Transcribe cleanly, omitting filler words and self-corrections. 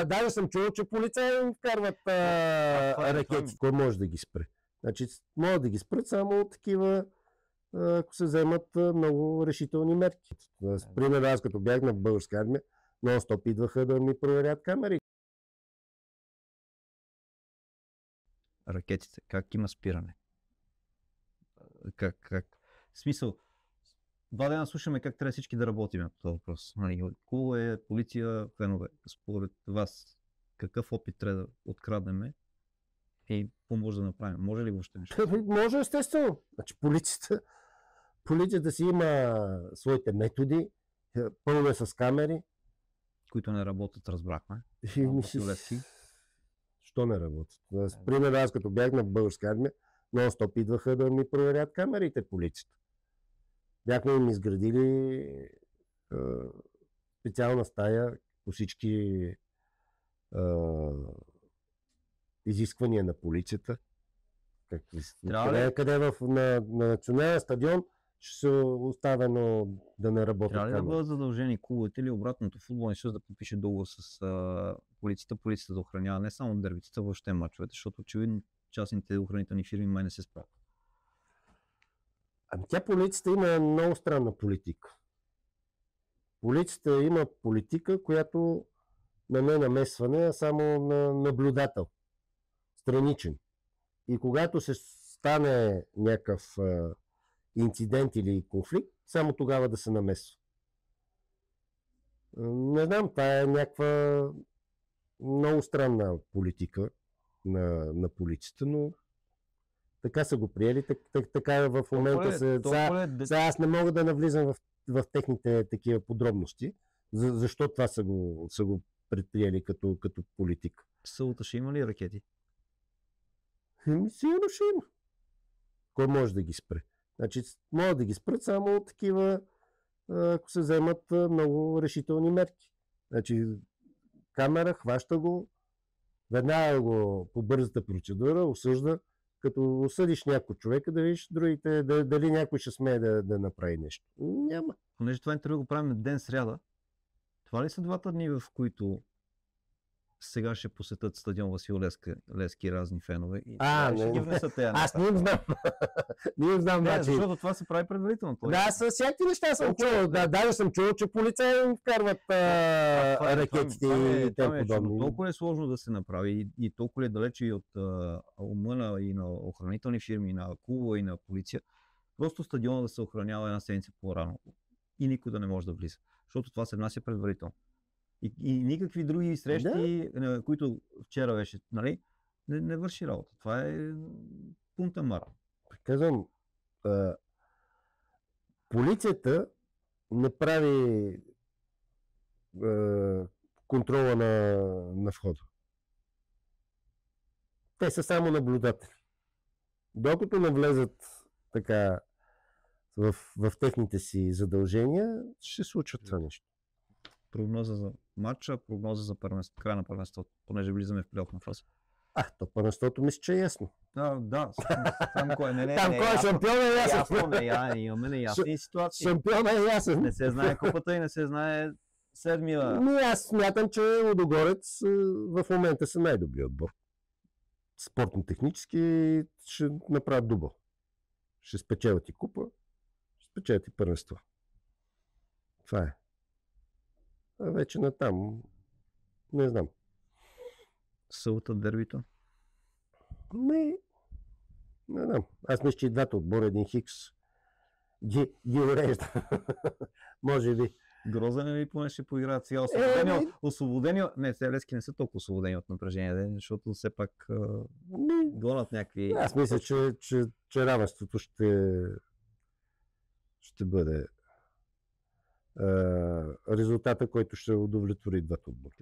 Даже съм чувал, че полицаи им вкарват ракети. Кой може да ги спре? Значи, могат да ги спрат само такива, ако се вземат много решителни мерки. Примерно, аз като бях на българска армия, нон-стоп идваха да ми проверят камери. Ракетите, как има спиране? Как? В смисъл, 2 дена слушаме как трябва всички да работим по този въпрос. Клубове, полиция, фенове. Според вас, какъв опит трябва да откраднем и какво може да направим? Може ли въобще нещо? Може, естествено. Значи, полицията си има своите методи, пълна с камери. Които не работят, разбрахме. Що не работят? Примерно, аз като бях на българска армия, нон-стоп идваха да ми проверят камерите полицията. Бяхме им изградили специална стая по всички изисквания на полицията. Къде на национален стадион ще се оставено да не работи. Трябва ли да бъдат задължени клубовете или обратното футболния съюз да подпише договор с полицията да охранява не само дербитата, въобще мачовете, защото очевидно частните охранителни фирми май не се справят. Ами тя полицията има много странна политика. Полицията има политика, която не намесване, а само на наблюдател. Страничен. И когато се стане някакъв инцидент или конфликт, само тогава да се намесва. Не знам, това е някаква много странна политика на полицията, но така са го приели, така в момента сега аз не мога да навлизам в техните такива подробности, защо това са го предприели като политика. Събота ще има ли ракети? Сигурно ще има. Кой може да ги спре? Значи, могат да ги спрат само такива, ако се вземат много решителни мерки. Значи, камера хваща го, веднага го по бързата процедура осъжда, като осъдиш някой човека, да видиш другите, дали някой ще смее да направи нещо. Няма. Понеже това интервю го правим ден сряда, това ли са 2 дни, в които сега ще посетят стадион Васил Левски и разни фенове? Ще ги внесат тези неща. Аз не им знам. Не им знам. Защото това се прави предварително. Да, с всякакви неща съм чувал. Даже съм чувал, че полицаи им вкарват ракетите и те подобни. Толкова е сложно да се направи и толкова е далече и от ума и на охранителни фирми, и на клуба, и на полиция. Просто стадиона да се охранява една седмица по-рано и никой да не може да влиза. Защото това се внася предварително. И никакви други срещи, които вчера беше, нали, не върши работа. Това е пунта мара. Казвам, полицията не прави контрола на входа. Те са само наблюдатели. Докато навлезат така в техните си задължения, ще се случва това нещо. Прогноза за матча, прогноза за края на първенството, понеже влизаме в плейофна фаза. То първенството мисля, че е ясно. Да. Там кой е шампион е ясен. Имаме неясни ситуации. Шампион е ясен. Не се знае купата и не се знае седмия. Аз смятам, че Лудогорец в момента са най-добрият отбор. Спортно-технически ще направят дубъл. Ще спечелят и купа, ще спечелят и първенство. Това е. А вече натам, не знам. Събота дербито? Не знам. Аз мисля, че и двата отбора, един Хикс, ги урежда. Може би. Грозен ли поне ще поиграят сега освободени? Не, сега Левски не са толкова освободени от напрежение, защото все пак гонят някакви... Аз мисля, че равенството ще бъде резултата, който ще удовлетвори двата отбора.